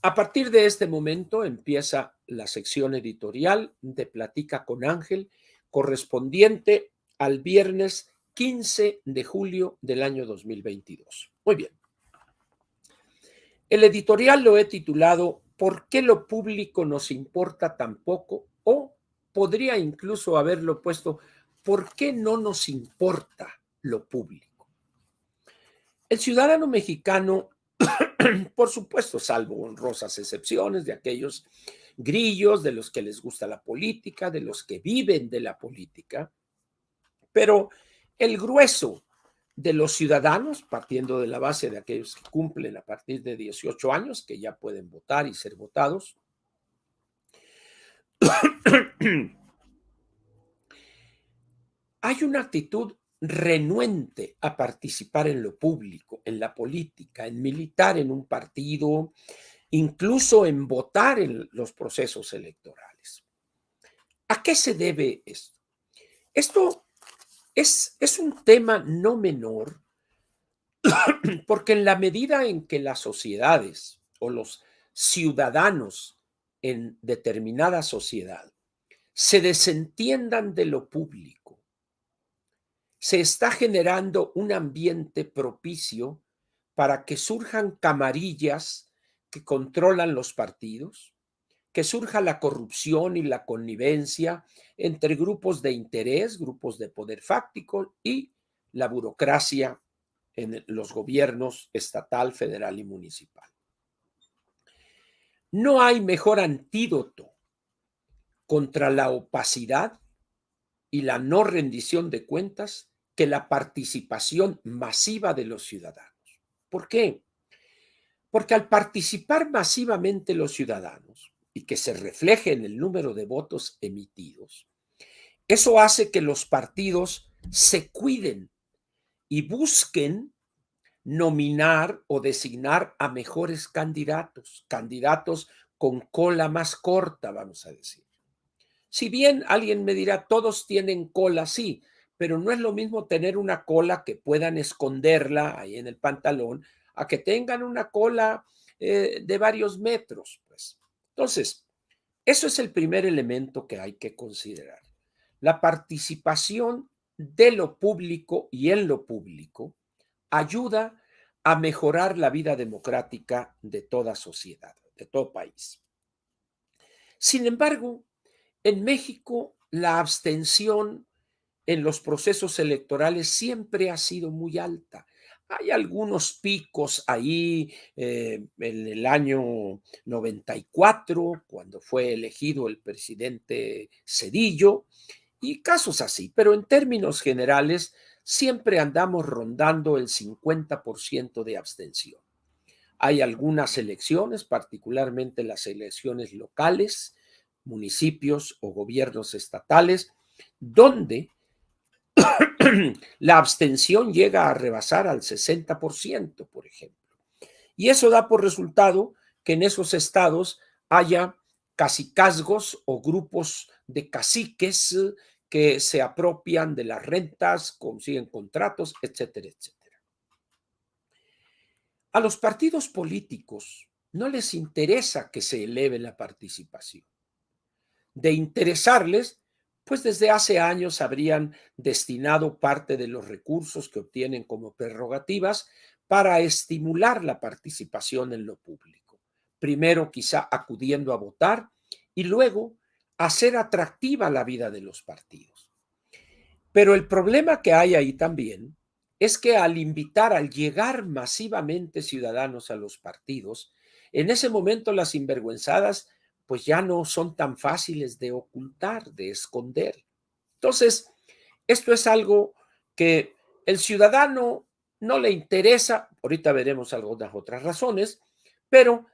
A partir de este momento empieza la sección editorial de Platica con Ángel, correspondiente al viernes 15 de julio del año 2022. Muy bien. El editorial lo he titulado ¿Por qué lo público nos importa tan poco? O podría incluso haberlo puesto ¿por qué no nos importa lo público? El ciudadano mexicano, por supuesto, salvo honrosas excepciones de aquellos grillos de los que les gusta la política, de los que viven de la política, pero el grueso de los ciudadanos, partiendo de la base de aquellos que cumplen a partir de 18 años, que ya pueden votar y ser votados, hay una actitud renuente a participar en lo público, en la política, en militar en un partido, incluso en votar en los procesos electorales. ¿A qué se debe esto? Esto es un tema no menor porque en la medida en que las sociedades o los ciudadanos en determinada sociedad se desentiendan de lo público, se está generando un ambiente propicio para que surjan camarillas que controlan los partidos, que surja la corrupción y la connivencia entre grupos de interés, grupos de poder fáctico y la burocracia en los gobiernos estatal, federal y municipal. No hay mejor antídoto contra la opacidad y la no rendición de cuentas que la participación masiva de los ciudadanos. ¿Por qué? Porque al participar masivamente los ciudadanos y que se refleje en el número de votos emitidos, eso hace que los partidos se cuiden y busquen nominar o designar a mejores candidatos, candidatos con cola más corta, vamos a decir. Si bien alguien me dirá, todos tienen cola, sí, pero no es lo mismo tener una cola que puedan esconderla ahí en el pantalón, a que tengan una cola de varios metros, pues. Entonces, eso es el primer elemento que hay que considerar. La participación de lo público y en lo público ayuda a mejorar la vida democrática de toda sociedad, de todo país. Sin embargo, en México la abstención en los procesos electorales siempre ha sido muy alta. Hay algunos picos ahí en el año 94, cuando fue elegido el presidente Cedillo, y casos así, pero en términos generales siempre andamos rondando el 50% de abstención. Hay algunas elecciones, particularmente las elecciones locales, municipios o gobiernos estatales, donde la abstención llega a rebasar al 60%, por ejemplo. Y eso da por resultado que en esos estados haya cacicazgos o grupos de caciques que se apropian de las rentas, consiguen contratos, etcétera, etcétera. A los partidos políticos no les interesa que se eleve la participación. De interesarles, pues desde hace años habrían destinado parte de los recursos que obtienen como prerrogativas para estimular la participación en lo público. Primero quizá acudiendo a votar y luego hacer atractiva la vida de los partidos. Pero el problema que hay ahí también es que al invitar, al llegar masivamente ciudadanos a los partidos, en ese momento las sinvergüenzadas pues ya no son tan fáciles de ocultar, de esconder. Entonces, esto es algo que el ciudadano no le interesa, ahorita veremos algunas otras razones, pero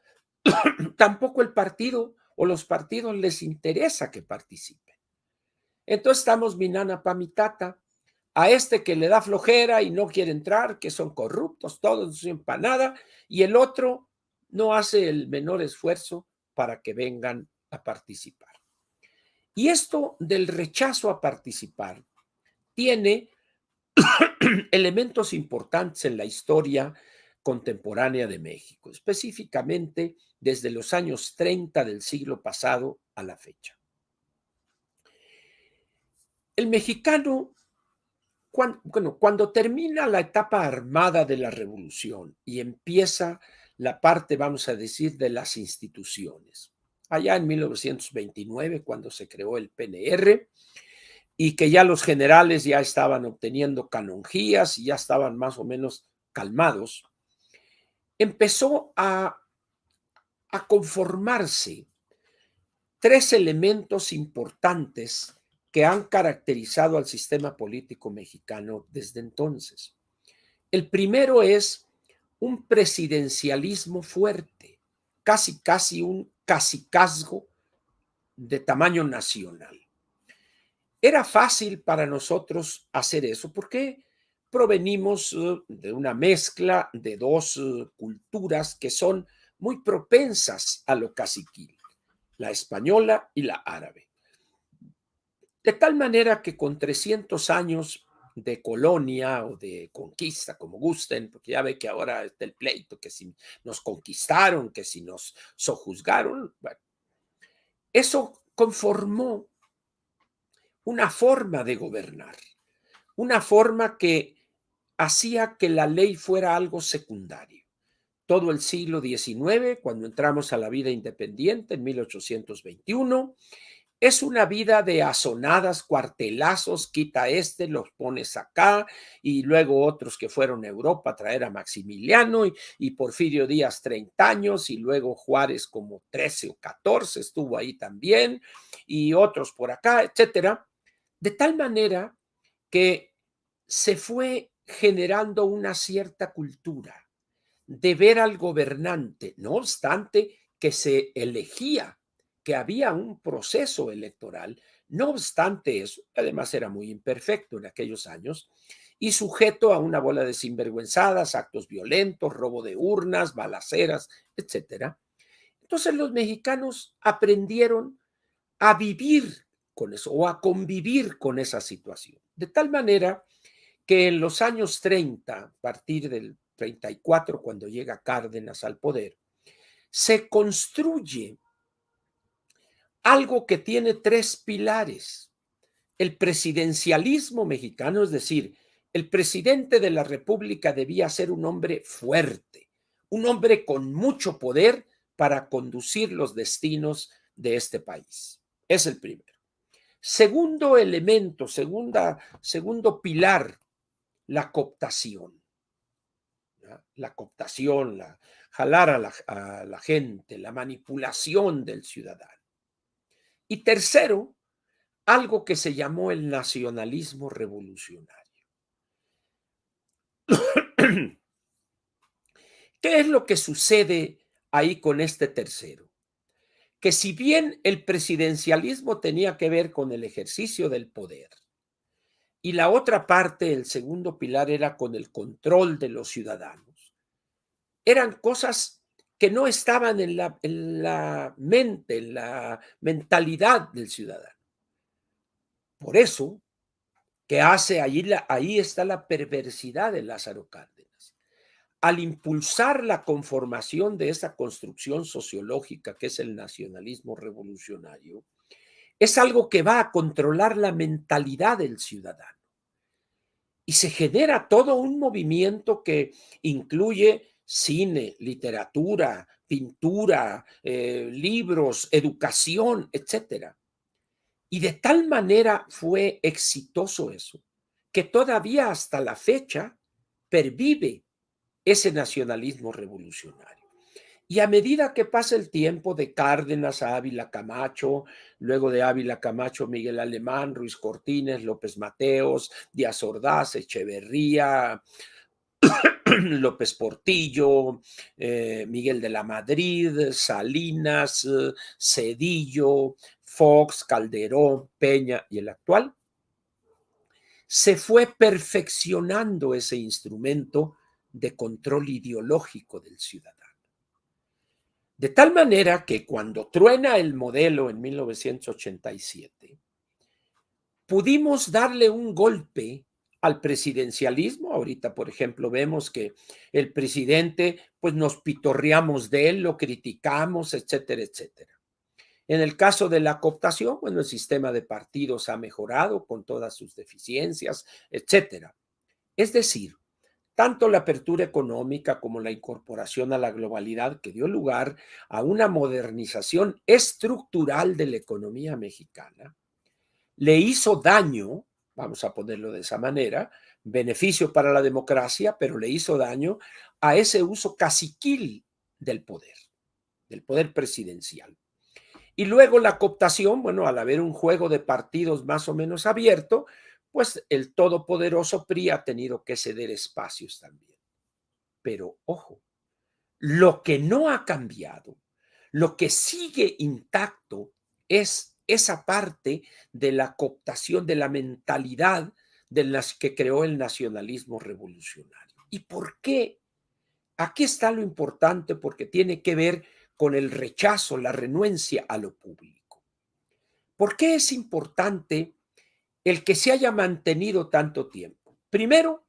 tampoco el partido o los partidos les interesa que participen. Entonces estamos minana pa' mi tata, a este que le da flojera y no quiere entrar, que son corruptos, todos no sirven para nada, y el otro no hace el menor esfuerzo para que vengan a participar. Y esto del rechazo a participar tiene elementos importantes en la historia contemporánea de México, específicamente desde los años 30 del siglo pasado a la fecha. El mexicano, cuando termina la etapa armada de la revolución y empieza la parte, vamos a decir, de las instituciones, allá en 1929, cuando se creó el PNR, y que ya los generales ya estaban obteniendo canonjías y ya estaban más o menos calmados, empezó a conformarse tres elementos importantes que han caracterizado al sistema político mexicano desde entonces. El primero es un presidencialismo fuerte, casi un cacicazgo de tamaño nacional. Era fácil para nosotros hacer eso porque provenimos de una mezcla de dos culturas que son muy propensas a lo caciquil, la española y la árabe. De tal manera que con 300 años de colonia o de conquista, como gusten, porque ya ve que ahora está el pleito, que si nos conquistaron, que si nos sojuzgaron, bueno, eso conformó una forma de gobernar, una forma que hacía que la ley fuera algo secundario. Todo el siglo XIX, cuando entramos a la vida independiente en 1821, es una vida de azonadas, cuartelazos, quita este, los pones acá, y luego otros que fueron a Europa a traer a Maximiliano, y Porfirio Díaz 30 años, y luego Juárez como 13 o 14 estuvo ahí también, y otros por acá, etcétera. De tal manera que se fue generando una cierta cultura de ver al gobernante, no obstante que se elegía, que había un proceso electoral, no obstante eso, además era muy imperfecto en aquellos años, y sujeto a una bola de sinvergüenzadas, actos violentos, robo de urnas, balaceras, etcétera. Entonces los mexicanos aprendieron a vivir con eso o a convivir con esa situación. De tal manera que en los años 30, a partir del 34, cuando llega Cárdenas al poder, se construye algo que tiene tres pilares. El presidencialismo mexicano, es decir, el presidente de la República debía ser un hombre fuerte, un hombre con mucho poder para conducir los destinos de este país. Es el primero. Segundo elemento, segundo pilar, la cooptación. La cooptación, jalar a la gente, la manipulación del ciudadano. Y tercero, algo que se llamó el nacionalismo revolucionario. ¿Qué es lo que sucede ahí con este tercero? Que si bien el presidencialismo tenía que ver con el ejercicio del poder, y la otra parte, el segundo pilar, era con el control de los ciudadanos, eran cosas que no estaban en la mente, en la mentalidad del ciudadano. Por eso que hace ahí está la perversidad de Lázaro Cárdenas. Al impulsar la conformación de esa construcción sociológica que es el nacionalismo revolucionario, es algo que va a controlar la mentalidad del ciudadano. Y se genera todo un movimiento que incluye cine, literatura, pintura, libros, educación, etcétera. Y de tal manera fue exitoso eso, que todavía hasta la fecha pervive ese nacionalismo revolucionario. Y a medida que pasa el tiempo de Cárdenas a Ávila Camacho, luego de Ávila Camacho, Miguel Alemán, Ruiz Cortines, López Mateos, Díaz Ordaz, Echeverría, López Portillo, Miguel de la Madrid, Salinas, Cedillo, Fox, Calderón, Peña y el actual, se fue perfeccionando ese instrumento de control ideológico del ciudadano. De tal manera que cuando truena el modelo en 1987, pudimos darle un golpe al presidencialismo. Ahorita, por ejemplo, vemos que el presidente, pues nos pitorreamos de él, lo criticamos, etcétera, etcétera. En el caso de la cooptación, bueno, el sistema de partidos ha mejorado con todas sus deficiencias, etcétera. Es decir, tanto la apertura económica como la incorporación a la globalidad que dio lugar a una modernización estructural de la economía mexicana, le hizo daño, vamos a ponerlo de esa manera, beneficio para la democracia, pero le hizo daño a ese uso caciquil del poder presidencial. Y luego la cooptación, bueno, al haber un juego de partidos más o menos abierto, pues el todopoderoso PRI ha tenido que ceder espacios también. Pero ojo, lo que no ha cambiado, lo que sigue intacto es esa parte de la cooptación, de la mentalidad de las que creó el nacionalismo revolucionario. ¿Y por qué? Aquí está lo importante porque tiene que ver con el rechazo, la renuencia a lo público. ¿Por qué es importante el que se haya mantenido tanto tiempo? Primero,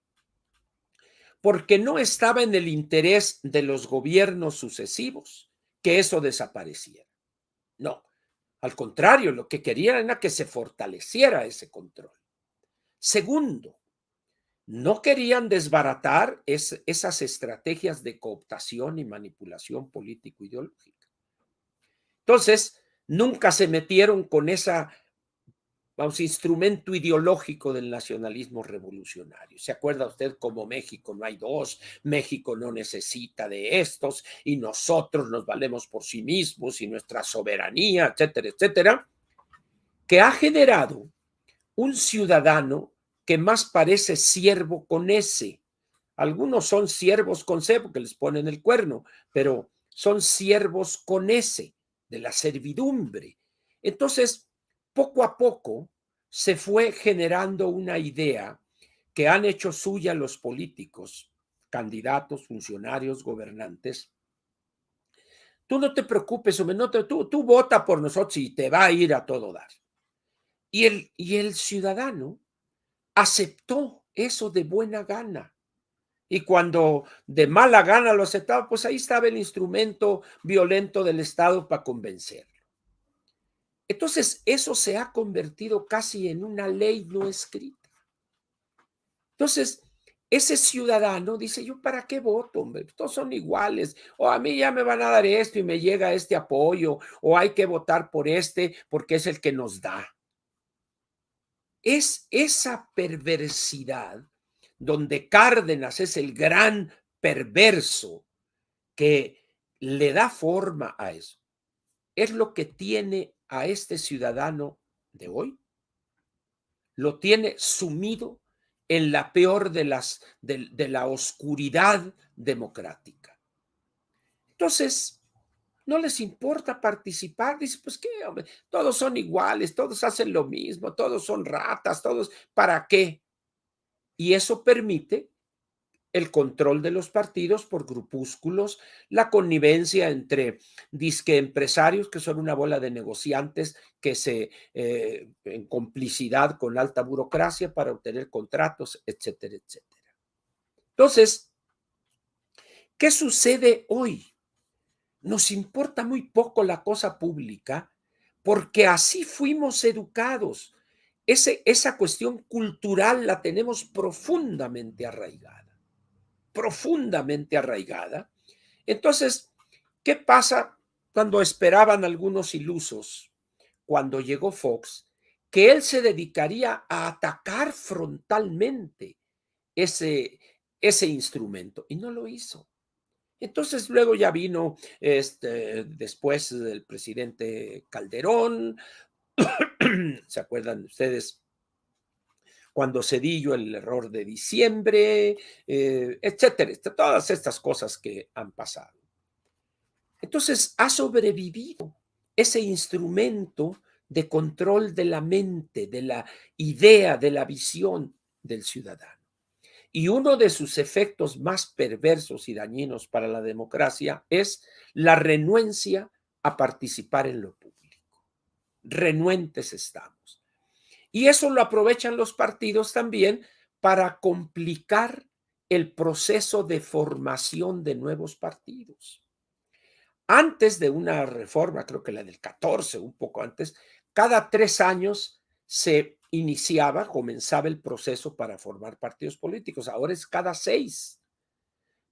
porque no estaba en el interés de los gobiernos sucesivos que eso desapareciera. No, al contrario, lo que querían era que se fortaleciera ese control. Segundo, no querían desbaratar esas estrategias de cooptación y manipulación político-ideológica. Entonces, nunca se metieron con esa, vamos, instrumento ideológico del nacionalismo revolucionario. ¿Se acuerda usted cómo México no hay dos, México no necesita de estos y nosotros nos valemos por sí mismos y nuestra soberanía, etcétera, etcétera? Que ha generado un ciudadano que más parece siervo con S. Algunos son siervos con C porque les ponen el cuerno, pero son siervos con S, de la servidumbre. Entonces, poco a poco se fue generando una idea que han hecho suya los políticos, candidatos, funcionarios, gobernantes. Tú no te preocupes, hombre, tú vota por nosotros y te va a ir a todo dar. Y el ciudadano aceptó eso de buena gana. Y cuando de mala gana lo aceptaba, pues ahí estaba el instrumento violento del Estado para convencerlo. Entonces, eso se ha convertido casi en una ley no escrita. Entonces, ese ciudadano dice, ¿yo para qué voto, hombre? Todos son iguales. O a mí ya me van a dar esto y me llega este apoyo, o hay que votar por este porque es el que nos da. Es esa perversidad donde Cárdenas es el gran perverso que le da forma a eso. Es lo que tiene a este ciudadano de hoy. Lo tiene sumido en la peor de la oscuridad democrática. Entonces, no les importa participar. Dice, pues qué, hombre, todos son iguales, todos hacen lo mismo, todos son ratas, todos, ¿para qué? Y eso permite el control de los partidos por grupúsculos, la connivencia entre disque empresarios, que son una bola de negociantes que en complicidad con alta burocracia para obtener contratos, etcétera, etcétera. Entonces, ¿qué sucede hoy? Nos importa muy poco la cosa pública porque así fuimos educados. Esa cuestión cultural la tenemos profundamente arraigada. Profundamente arraigada. Entonces, ¿qué pasa cuando esperaban algunos ilusos, cuando llegó Fox, que él se dedicaría a atacar frontalmente ese instrumento? Y no lo hizo. Entonces luego ya vino después del presidente Calderón, ¿se acuerdan ustedes? Cuando Cedillo, el error de diciembre, etcétera, todas estas cosas que han pasado. Entonces ha sobrevivido ese instrumento de control de la mente, de la idea, de la visión del ciudadano. Y uno de sus efectos más perversos y dañinos para la democracia es la renuencia a participar en lo público. Renuentes estamos. Y eso lo aprovechan los partidos también para complicar el proceso de formación de nuevos partidos. Antes de una reforma, creo que la del 14, un poco antes, cada 3 años se iniciaba, comenzaba el proceso para formar partidos políticos. Ahora es cada 6.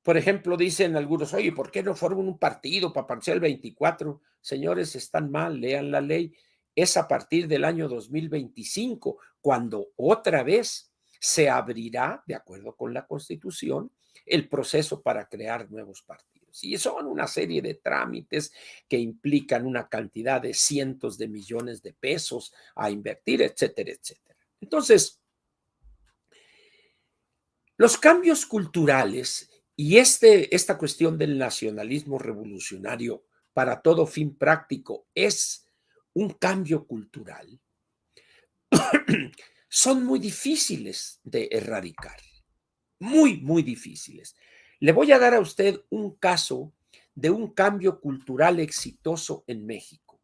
Por ejemplo, dicen algunos, oye, ¿por qué no forman un partido para participar el 24? Señores, están mal, lean la ley. Es a partir del año 2025, cuando otra vez se abrirá, de acuerdo con la Constitución, el proceso para crear nuevos partidos. Y son una serie de trámites que implican una cantidad de cientos de millones de pesos a invertir, etcétera, etcétera. Entonces, los cambios culturales y esta cuestión del nacionalismo revolucionario para todo fin práctico es un cambio cultural, son muy difíciles de erradicar, muy, muy difíciles. Le voy a dar a usted un caso de un cambio cultural exitoso en México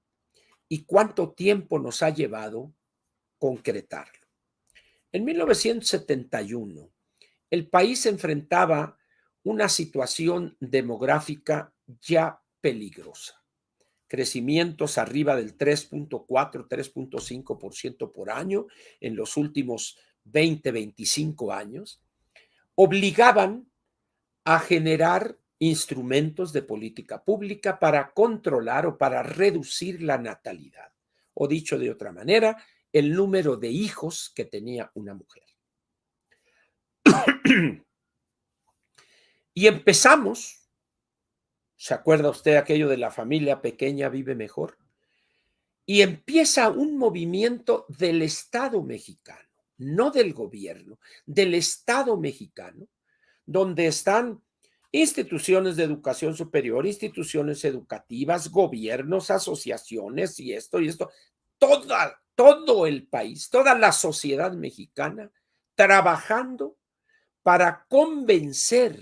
y cuánto tiempo nos ha llevado concretarlo. En 1971, el país enfrentaba una situación demográfica ya peligrosa. Crecimientos arriba del 3.4, 3.5% por año en los últimos 20, 25 años, obligaban a generar instrumentos de política pública para controlar o para reducir la natalidad, o dicho de otra manera, el número de hijos que tenía una mujer. Y empezamos, ¿se acuerda usted aquello de la familia pequeña vive mejor? Y empieza un movimiento del Estado mexicano, no del gobierno, del Estado mexicano, donde están instituciones de educación superior, instituciones educativas, gobiernos, asociaciones y esto, todo el país, toda la sociedad mexicana trabajando para convencer,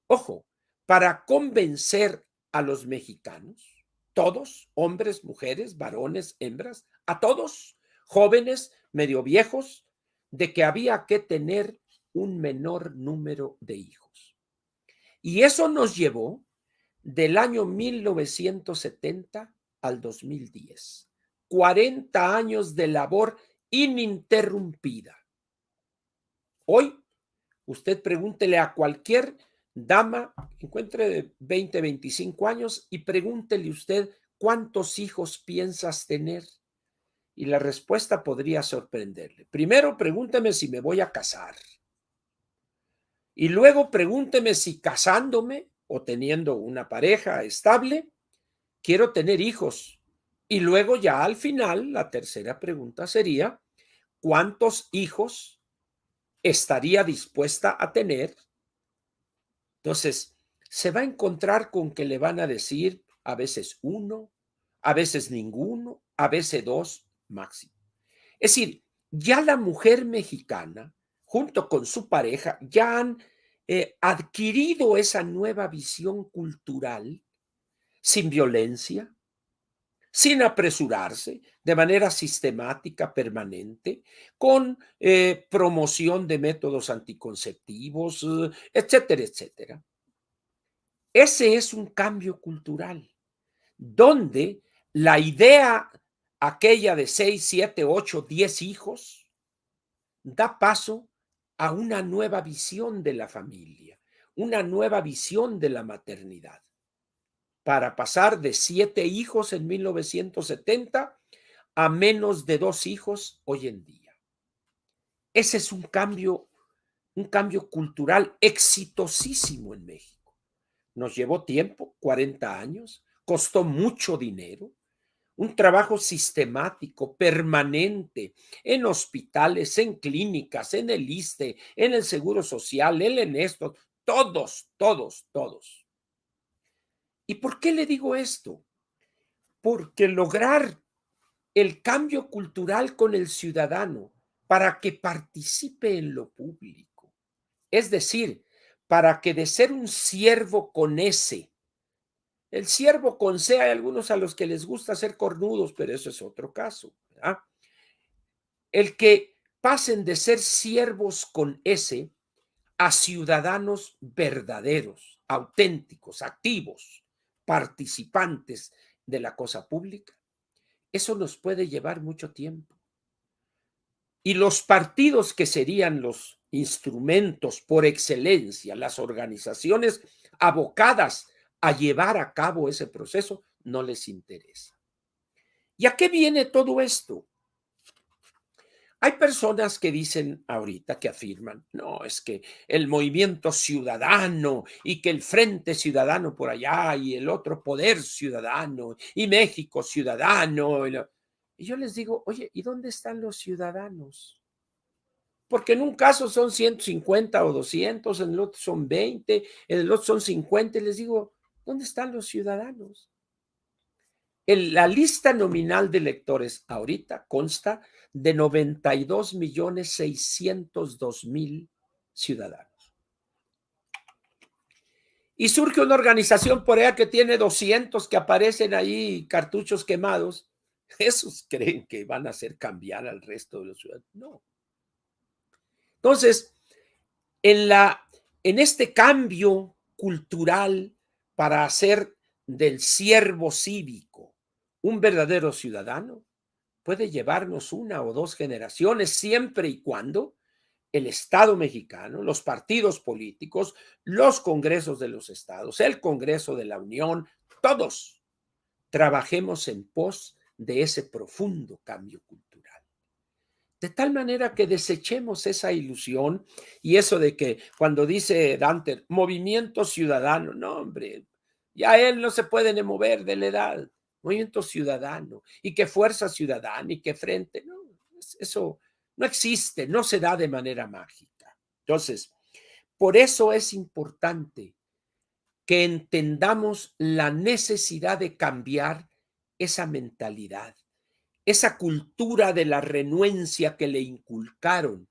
ojo, para convencer a los mexicanos, todos, hombres, mujeres, varones, hembras, a todos, jóvenes, medio viejos, de que había que tener un menor número de hijos. Y eso nos llevó del año 1970 al 2010. 40 años de labor ininterrumpida. Hoy, usted pregúntele a cualquier dama, encuentre de 20, 25 años y pregúntele usted cuántos hijos piensas tener. Y la respuesta podría sorprenderle. Primero, pregúnteme si me voy a casar. Y luego pregúnteme si casándome o teniendo una pareja estable, quiero tener hijos. Y luego ya al final, la tercera pregunta sería, ¿cuántos hijos estaría dispuesta a tener? Entonces, se va a encontrar con que le van a decir a veces uno, a veces ninguno, a veces dos máximo. Es decir, ya la mujer mexicana, junto con su pareja, ya han adquirido esa nueva visión cultural sin violencia, sin apresurarse, de manera sistemática, permanente, con promoción de métodos anticonceptivos, etcétera, etcétera. Ese es un cambio cultural, donde la idea aquella de 6, 7, 8, 10 hijos da paso a una nueva visión de la familia, una nueva visión de la maternidad, para pasar de 7 hijos en 1970 a menos de 2 hijos hoy en día. Ese es un cambio cultural exitosísimo en México. Nos llevó tiempo, 40 años, costó mucho dinero, un trabajo sistemático, permanente, en hospitales, en clínicas, en el ISSSTE, en el Seguro Social, en esto, todos, todos, todos. ¿Y por qué le digo esto? Porque lograr el cambio cultural con el ciudadano para que participe en lo público, es decir, para que de ser un siervo con S, el siervo con C, hay algunos a los que les gusta ser cornudos, pero eso es otro caso, ¿verdad? El que pasen de ser siervos con S a ciudadanos verdaderos, auténticos, activos, participantes de la cosa pública. Eso nos puede llevar mucho tiempo. Y los partidos, que serían los instrumentos por excelencia, las organizaciones abocadas a llevar a cabo ese proceso, no les interesa. ¿Y a qué viene todo esto? Hay personas que dicen ahorita, que afirman, no, es que el movimiento ciudadano y que el Frente Ciudadano por allá y el otro Poder Ciudadano y México Ciudadano. Y yo les digo, oye, ¿y dónde están los ciudadanos? Porque en un caso son 150 o 200, en el otro son 20, en el otro son 50. Y les digo, ¿dónde están los ciudadanos? La lista nominal de electores ahorita consta de 92.602.000 ciudadanos. Y surge una organización por allá que tiene 200 que aparecen ahí, cartuchos quemados. ¿Esos creen que van a hacer cambiar al resto de los ciudadanos? No. Entonces, en este cambio cultural para hacer del siervo cívico un verdadero ciudadano, puede llevarnos 1 o 2 generaciones, siempre y cuando el Estado mexicano, los partidos políticos, los congresos de los estados, el Congreso de la Unión, todos trabajemos en pos de ese profundo cambio cultural. De tal manera que desechemos esa ilusión y eso de que cuando dice Dante, movimiento ciudadano, no, hombre, ya él no se puede ni mover de la edad. Movimiento ciudadano, y que fuerza ciudadana, y que frente, no, eso no existe, no se da de manera mágica. Entonces, por eso es importante que entendamos la necesidad de cambiar esa mentalidad, esa cultura de la renuencia que le inculcaron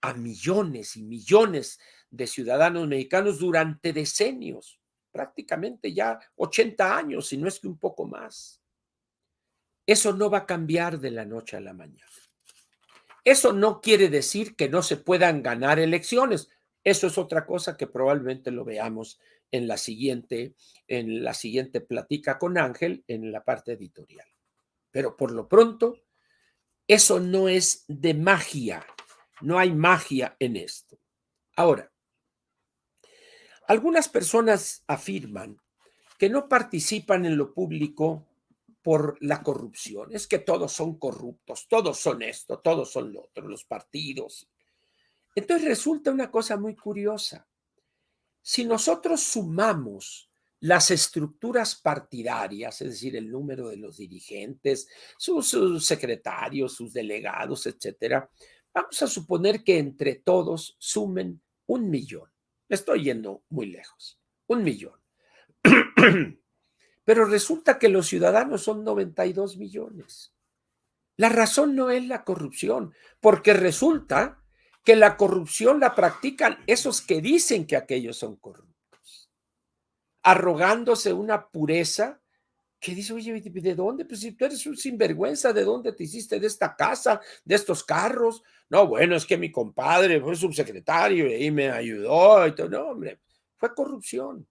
a millones y millones de ciudadanos mexicanos durante decenios, prácticamente ya 80 años, si no es que un poco más. Eso no va a cambiar de la noche a la mañana. Eso no quiere decir que no se puedan ganar elecciones. Eso es otra cosa que probablemente lo veamos en la siguiente plática con Ángel en la parte editorial. Pero por lo pronto, eso no es de magia. No hay magia en esto. Ahora, algunas personas afirman que no participan en lo público por la corrupción. Es que todos son corruptos, todos son esto, todos son lo otro, los partidos. Entonces resulta una cosa muy curiosa. Si nosotros sumamos las estructuras partidarias, es decir, el número de los dirigentes, sus secretarios, sus delegados, etcétera, vamos a suponer que entre todos sumen 1 millón. Me estoy yendo muy lejos. 1 millón. Pero resulta que los ciudadanos son 92 millones. La razón no es la corrupción, porque resulta que la corrupción la practican esos que dicen que aquellos son corruptos, arrogándose una pureza que dice, oye, ¿de dónde? Pues si tú eres un sinvergüenza, ¿de dónde te hiciste de esta casa, de estos carros? No, bueno, es que mi compadre fue subsecretario y ahí me ayudó y todo. No, hombre, fue corrupción.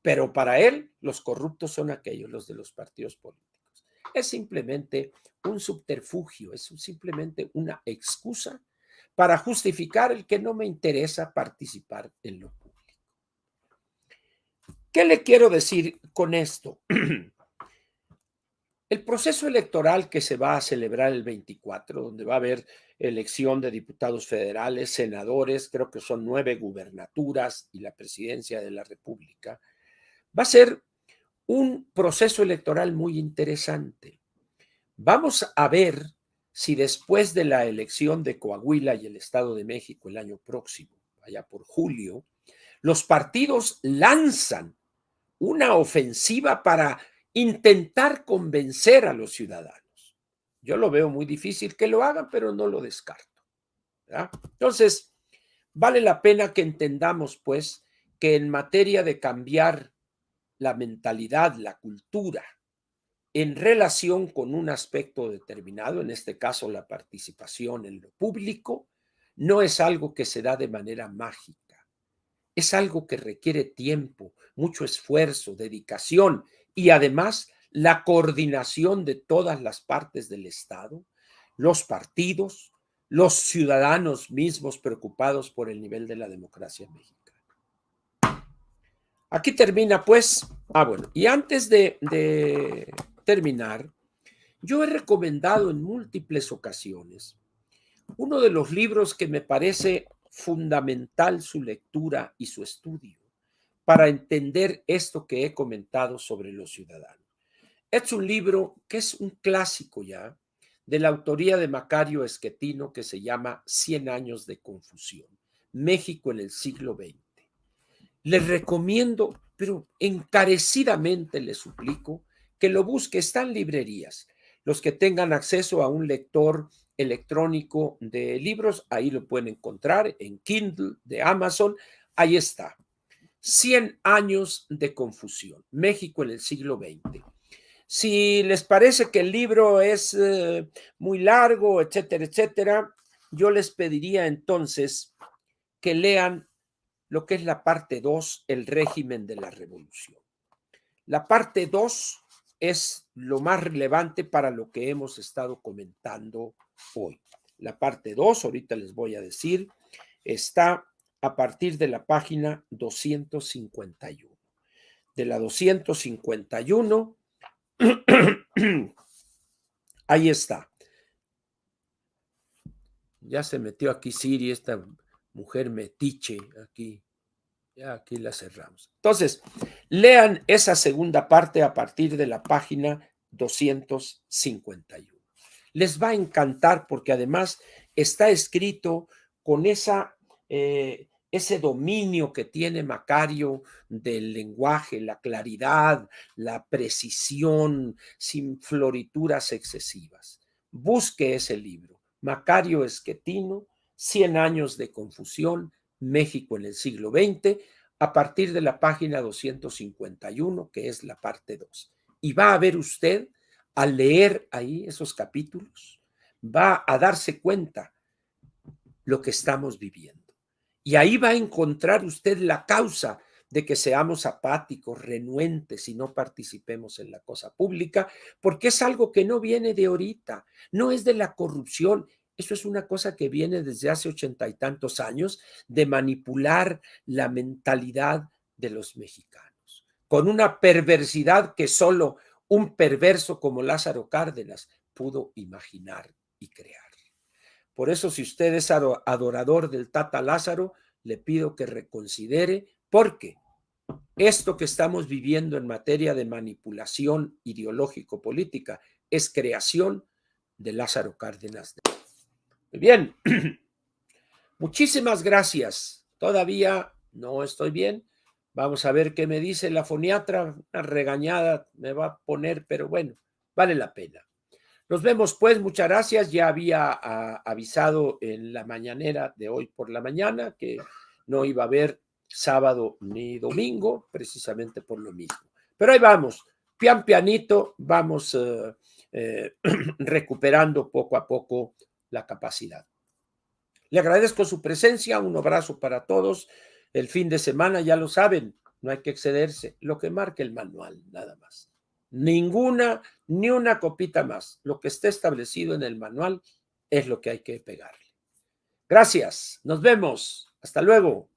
Pero para él, los corruptos son aquellos, los de los partidos políticos. Es simplemente un subterfugio, es simplemente una excusa para justificar el que no me interesa participar en lo público. ¿Qué le quiero decir con esto? El proceso electoral que se va a celebrar el 24, donde va a haber elección de diputados federales, senadores, creo que son 9 gubernaturas y la presidencia de la República, va a ser un proceso electoral muy interesante. Vamos a ver si después de la elección de Coahuila y el Estado de México el año próximo, allá por julio, los partidos lanzan una ofensiva para intentar convencer a los ciudadanos. Yo lo veo muy difícil que lo hagan, pero no lo descarto, ¿verdad? Entonces, vale la pena que entendamos, pues, que en materia de cambiar la mentalidad, la cultura en relación con un aspecto determinado, en este caso la participación en lo público, no es algo que se da de manera mágica, es algo que requiere tiempo, mucho esfuerzo, dedicación y además la coordinación de todas las partes del Estado, los partidos, los ciudadanos mismos preocupados por el nivel de la democracia mexicana. Aquí termina, pues. Bueno, y antes de terminar, yo he recomendado en múltiples ocasiones uno de los libros que me parece fundamental su lectura y su estudio para entender esto que he comentado sobre los ciudadanos. Es un libro que es un clásico ya, de la autoría de Macario Esquetino, que se llama 100 años de confusión, México en el siglo XX. Les recomiendo, pero encarecidamente les suplico, que lo busque. Está en librerías. Los que tengan acceso a un lector electrónico de libros, ahí lo pueden encontrar en Kindle de Amazon. Ahí está. 100 años de confusión, México en el siglo XX. Si les parece que el libro es muy largo, etcétera, etcétera, yo les pediría entonces que lean lo que es la parte 2, el régimen de la revolución. La parte 2 es lo más relevante para lo que hemos estado comentando hoy. La parte 2, ahorita les voy a decir, está a partir de la página 251. De la 251, ahí está. Ya se metió aquí Siri, esta mujer metiche aquí. Ya aquí la cerramos. Entonces, lean esa segunda parte a partir de la página 251. Les va a encantar porque además está escrito con ese dominio que tiene Macario del lenguaje, la claridad, la precisión, sin florituras excesivas. Busque ese libro, Macario Esquetino, 100 años de confusión, México en el siglo XX, a partir de la página 251, que es la parte 2. Y va a ver usted, al leer ahí esos capítulos, va a darse cuenta lo que estamos viviendo. Y ahí va a encontrar usted la causa de que seamos apáticos, renuentes y no participemos en la cosa pública, porque es algo que no viene de ahorita, no es de la corrupción. Eso es una cosa que viene desde hace 80 y tantos años de manipular la mentalidad de los mexicanos, con una perversidad que solo un perverso como Lázaro Cárdenas pudo imaginar y crear. Por eso, si usted es adorador del Tata Lázaro, le pido que reconsidere, porque esto que estamos viviendo en materia de manipulación ideológico-política es creación de Lázaro Cárdenas. Muy bien, muchísimas gracias. Todavía no estoy bien. Vamos a ver qué me dice la foniatra. Una regañada me va a poner, pero bueno, vale la pena. Nos vemos pues, muchas gracias. Ya había avisado en la mañanera de hoy por la mañana que no iba a haber sábado ni domingo, precisamente por lo mismo. Pero ahí vamos, pian pianito, vamos recuperando poco a poco la capacidad. Le agradezco su presencia, un abrazo para todos. El fin de semana, ya lo saben, no hay que excederse, lo que marca el manual, nada más. Ninguna, ni una copita más. Lo que esté establecido en el manual es lo que hay que pegarle. Gracias, nos vemos, hasta luego.